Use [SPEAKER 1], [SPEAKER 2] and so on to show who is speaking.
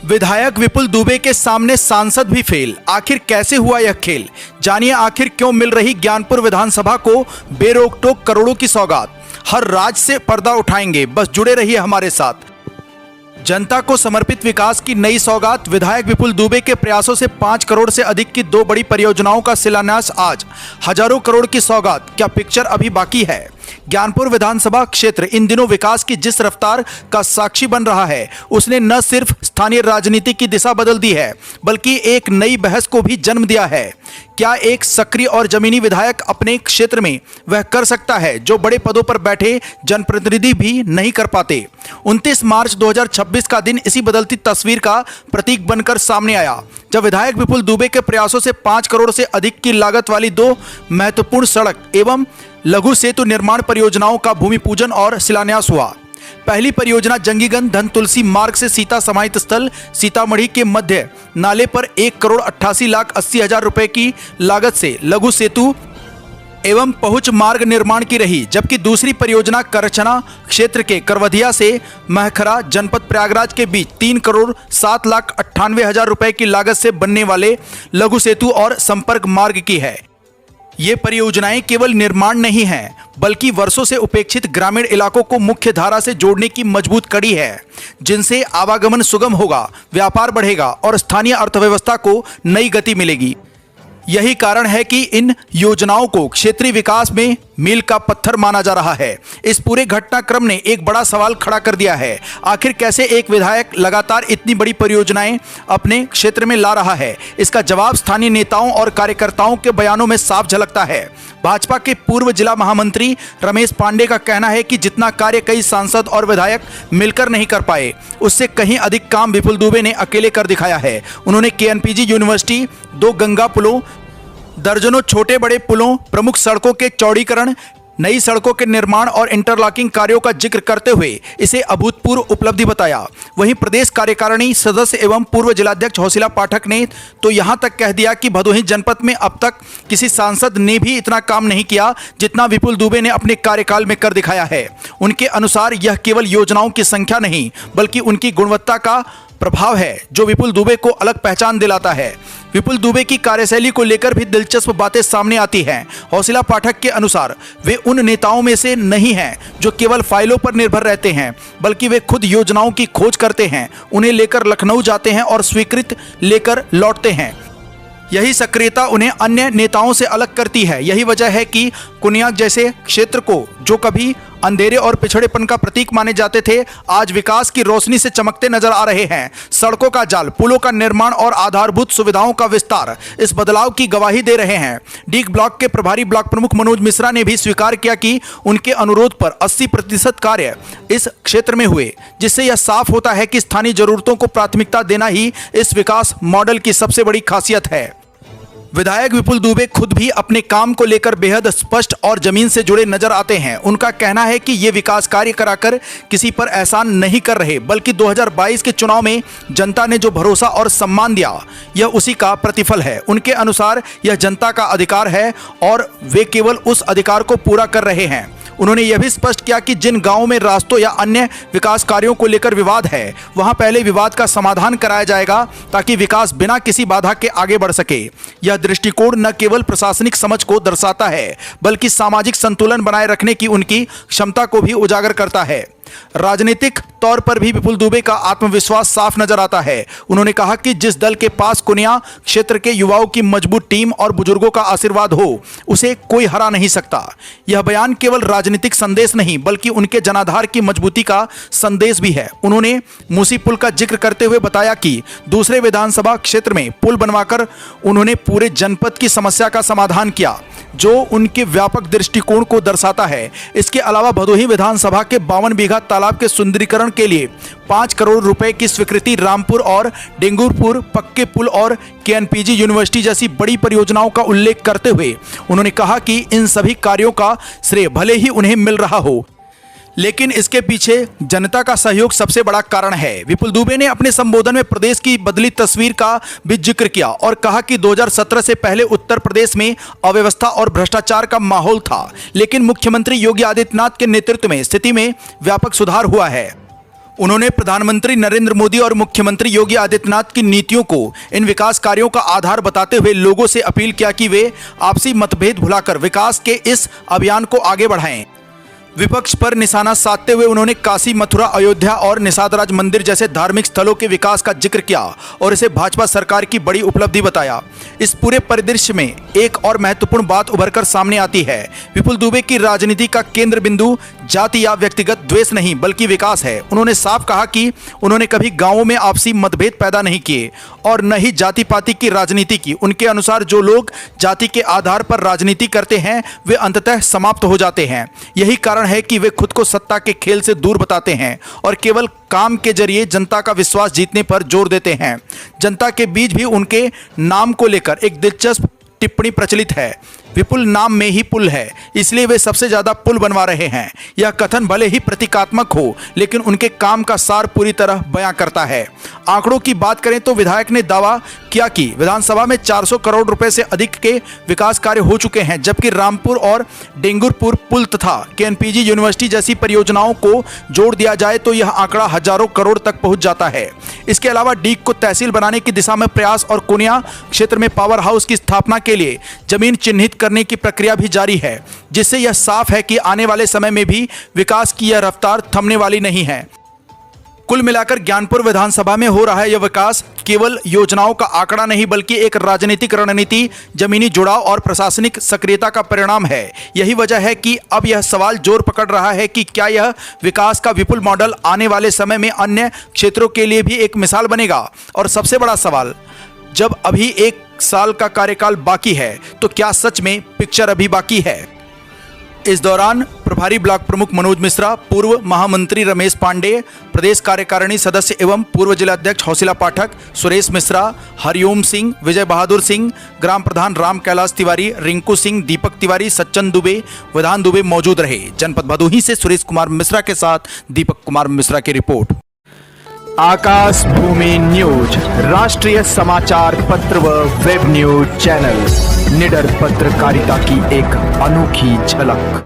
[SPEAKER 1] विधायक विपुल दुबे के सामने सांसद भी फेल। आखिर कैसे हुआ यह खेल? जानिए आखिर क्यों मिल रही ज्ञानपुर विधानसभा को बेरोक टोक करोड़ों की सौगात। हर राज्य से पर्दा उठाएंगे, बस जुड़े रहिए हमारे साथ। जनता को समर्पित विकास की नई सौगात। विधायक विपुल दुबे के प्रयासों से 5 करोड़ से अधिक की 2 बड़ी परियोजनाओं का शिलान्यास आज। हजारों करोड़ की सौगात, क्या पिक्चर अभी बाकी है? ज्ञानपुर विधानसभा क्षेत्र इन दिनों विकास की जिस रफ्तार का साक्षी बन रहा है, उसने न सिर्फ स्थानीय राजनीति की दिशा बदल दी है, बल्कि एक नई बहस को भी जन्म दिया है। क्या एक सक्रिय और जमीनी विधायक अपने क्षेत्र में वह कर सकता है जो बड़े पदों पर बैठे जनप्रतिनिधि भी नहीं कर पाते? 29 मार्च 2026 का दिन इसी बदलती तस्वीर का प्रतीक बनकर सामने आया, जब विधायक विपुल दुबे के प्रयासों से 5 करोड़ से अधिक की लागत वाली 2 महत्वपूर्ण सड़क एवं लघु सेतु निर्माण परियोजनाओं का भूमि पूजन और शिलान्यास हुआ। पहली परियोजना जंगीगंज धन तुलसी मार्ग से सीता समाहित स्थल सीतामढ़ी के मध्य नाले पर 1,88,80,000 रुपए की लागत से लघु सेतु एवं पहुंच मार्ग निर्माण की रही, जबकि दूसरी परियोजना करछना क्षेत्र के करवधिया से महखरा जनपद प्रयागराज के बीच 3,07,98,000 रुपए की लागत से बनने वाले लघु सेतु और संपर्क मार्ग की है। ये परियोजनाएं केवल निर्माण नहीं हैं, बल्कि वर्षों से उपेक्षित ग्रामीण इलाकों को मुख्य धारा से जोड़ने की मजबूत कड़ी है, जिनसे आवागमन सुगम होगा, व्यापार बढ़ेगा और स्थानीय अर्थव्यवस्था को नई गति मिलेगी। यही कारण है कि इन योजनाओं को क्षेत्रीय विकास में मील का पत्थर माना जा रहा है। इस पूरे घटनाक्रम ने एक बड़ा सवाल खड़ा कर दिया है। आखिर कैसे एक विधायक लगातार इतनी बड़ी परियोजनाएं अपने क्षेत्र में ला रहा है? इसका जवाब स्थानीय नेताओं और कार्यकर्ताओं के बयानों में साफ झलकता है। भाजपा के पूर्व जिला महामंत्री रमेश पांडे का कहना है कि जितना कार्य कई सांसद और विधायक मिलकर नहीं कर पाए, उससे कहीं अधिक काम विपुल दुबे ने अकेले कर दिखाया है। उन्होंने केएनपीजी यूनिवर्सिटी, 2 गंगा पुलों, दर्जनों छोटे बड़े पुलों, प्रमुख सड़कों के चौड़ीकरण, नई सड़कों के निर्माण और इंटरलॉकिंग कार्यों का जिक्र करते हुए इसे अभूतपूर्व उपलब्धि बताया। वहीं प्रदेश कार्यकारिणी सदस्य एवं पूर्व जिलाध्यक्ष हौसिला पाठक ने तो यहां तक कह दिया कि भदोही जनपद में अब तक किसी सांसद ने भी इतना काम नहीं किया जितना विपुल दुबे ने अपने कार्यकाल में कर दिखाया है। उनके अनुसार यह केवल योजनाओं की संख्या नहीं, बल्कि उनकी गुणवत्ता का प्रभाव है, जो विपुल दुबे को अलग पहचान दिलाता है। विपुल दुबे की कार्यशैली को लेकर भी दिलचस्प बातें सामने आती हैं। हौसिला पाठक के अनुसार वे उन नेताओं में से नहीं हैं जो केवल फाइलों पर निर्भर रहते हैं, बल्कि वे खुद योजनाओं की खोज करते हैं, उन्हें लेकर लखनऊ जाते हैं और स्वीकृत लेकर लौटते हैं। यही सक्रियता उन्हें अन्य नेताओं से अलग करती है। यही वजह है कि कुनियाक जैसे क्षेत्र को जो कभी अंधेरे और पिछड़ेपन का प्रतीक माने जाते थे, आज विकास की रोशनी से चमकते नजर आ रहे हैं। सड़कों का जाल, पुलों का निर्माण और आधारभूत सुविधाओं का विस्तार इस बदलाव की गवाही दे रहे हैं। डीग ब्लॉक के प्रभारी ब्लॉक प्रमुख मनोज मिश्रा ने भी स्वीकार किया कि उनके अनुरोध पर 80% कार्य इस क्षेत्र में हुए, जिससे यह साफ होता है कि स्थानीय जरूरतों को प्राथमिकता देना ही इस विकास मॉडल की सबसे बड़ी खासियत है। विधायक विपुल दुबे खुद भी अपने काम को लेकर बेहद स्पष्ट और जमीन से जुड़े नजर आते हैं। उनका कहना है कि ये विकास कार्य कराकर किसी पर एहसान नहीं कर रहे, बल्कि 2022 के चुनाव में जनता ने जो भरोसा और सम्मान दिया, यह उसी का प्रतिफल है। उनके अनुसार यह जनता का अधिकार है और वे केवल उस अधिकार को पूरा कर रहे हैं। उन्होंने यह भी स्पष्ट किया कि जिन गांवों में रास्तों या अन्य विकास कार्यों को लेकर विवाद है, वहां पहले विवाद का समाधान कराया जाएगा, ताकि विकास बिना किसी बाधा के आगे बढ़ सके। यह दृष्टिकोण न केवल प्रशासनिक समझ को दर्शाता है, बल्कि सामाजिक संतुलन बनाए रखने की उनकी क्षमता को भी उजागर करता है। राजनीतिक तौर पर भी विपुल दुबे का आत्मविश्वास साफ नजर आता है। उन्होंने कहा कि जिस दल के पास कुनिया क्षेत्र के युवाओं की मजबूत टीम और बुजुर्गों का आशीर्वाद हो, उसे कोई हरा नहीं सकता। यह बयान केवल राजनीतिक संदेश नहीं, बल्कि उनके जनाधार की मजबूती का संदेश भी है। उन्होंने मूसी पुल का जिक्र करते हुए बताया कि दूसरे विधानसभा क्षेत्र में पुल बनवाकर उन्होंने पूरे जनपद की समस्या का समाधान किया, जो उनके व्यापक दृष्टिकोण को दर्शाता है। इसके अलावा भदोही विधानसभा के 52 बीघा तालाब के सुंदरीकरण के लिए 5 करोड़ रुपए की स्वीकृति, रामपुर और डेंगूरपुर पक्के पुल और केएनपीजी यूनिवर्सिटी जैसी बड़ी परियोजनाओं का उल्लेख करते हुए उन्होंने कहा कि इन सभी कार्यों का श्रेय भले ही उन्हें मिल रहा हो, लेकिन इसके पीछे जनता का सहयोग सबसे बड़ा कारण है। विपुल दुबे ने अपने संबोधन में प्रदेश की बदली तस्वीर का भी जिक्र किया और कहा कि 2017 से पहले उत्तर प्रदेश में अव्यवस्था और भ्रष्टाचार का माहौल था, लेकिन मुख्यमंत्री योगी आदित्यनाथ के नेतृत्व में स्थिति में व्यापक सुधार हुआ है। उन्होंने प्रधानमंत्री नरेंद्र मोदी और मुख्यमंत्री योगी आदित्यनाथ की नीतियों को इन विकास कार्यों का आधार बताते हुए लोगों से अपील किया कि वे आपसी मतभेद भुलाकर विकास के इस अभियान को आगे बढ़ाएं। विपक्ष पर निशाना साधते हुए उन्होंने काशी, मथुरा, अयोध्या और निषादराज मंदिर जैसे धार्मिक स्थलों के विकास का जिक्र किया और इसे भाजपा सरकार की बड़ी उपलब्धि बताया। इस पूरे परिदृश्य में एक और महत्वपूर्ण बात उभरकर सामने आती है। विपुल दुबे की राजनीति का केंद्र बिंदु जाति या व्यक्तिगत द्वेष नहीं बल्कि विकास है। उन्होंने साफ कहा कि उन्होंने कभी गांवों में आपसी मतभेद पैदा नहीं किए और न ही जाति पाति की राजनीति की। उनके अनुसार जो लोग जाति के आधार पर राजनीति करते हैं वे अंततः समाप्त हो जाते हैं। यही कारण है कि वे खुद को सत्ता के खेल से दूर बताते हैं और केवल काम के जरिए जनता का विश्वास जीतने पर जोर देते हैं। जनता के बीच भी उनके नाम को लेकर एक दिलचस्प टिप्पणी प्रचलित है। विपुल नाम में ही पुल है, इसलिए वे सबसे ज्यादा पुल बनवा रहे हैं। यह कथन भले ही प्रतीकात्मक हो लेकिन उनके काम का सार पूरी तरह बयां करता है। आंकड़ों की बात करें तो विधायक ने दावा किया कि विधानसभा में 400 करोड़ रुपए से अधिक के विकास कार्य हो चुके हैं, जबकि रामपुर और डेंगुरपुर पुल तथा केएनपीजी यूनिवर्सिटी जैसी परियोजनाओं को जोड़ दिया जाए तो यह आंकड़ा हजारों करोड़ तक पहुंच जाता है। इसके अलावा डीग को तहसील बनाने की दिशा में प्रयास और कोनिया क्षेत्र में पावर हाउस की स्थापना के लिए जमीन चिन्हित करने की प्रक्रिया भी जारी है, जिससे यह साफ है कि आने वाले समय में भी विकास की यह रफ्तार थमने वाली नहीं है। कुल मिलाकर ज्ञानपुर विधानसभा में हो रहा यह विकास केवल योजनाओं का आंकड़ा नहीं बल्कि एक राजनीतिक रणनीति, जमीनी जुड़ाव और प्रशासनिक सक्रियता का परिणाम है। यही वजह है कि अब यह सवाल जोर पकड़ रहा है कि क्या यह विकास का विपुल मॉडल आने वाले समय में अन्य क्षेत्रों के लिए भी एक मिसाल बनेगा। और सबसे बड़ा सवाल, जब अभी 1 साल का कार्यकाल बाकी है तो क्या सच में पिक्चर अभी बाकी है। इस दौरान प्रभारी ब्लॉक प्रमुख मनोज मिश्रा, पूर्व महामंत्री रमेश पांडे, प्रदेश कार्यकारिणी सदस्य एवं पूर्व जिलाध्यक्ष हौसिला पाठक, सुरेश मिश्रा, हरिओम सिंह, विजय बहादुर सिंह, ग्राम प्रधान राम कैलाश तिवारी, रिंकू सिंह, दीपक तिवारी, सच्चन दुबे, विधान दुबे मौजूद रहे। जनपद भदोही से सुरेश कुमार मिश्रा के साथ दीपक कुमार मिश्रा की रिपोर्ट।
[SPEAKER 2] आकाश भूमि न्यूज, राष्ट्रीय समाचार पत्र व वेब न्यूज चैनल, निडर पत्रकारिता की एक अनोखी झलक।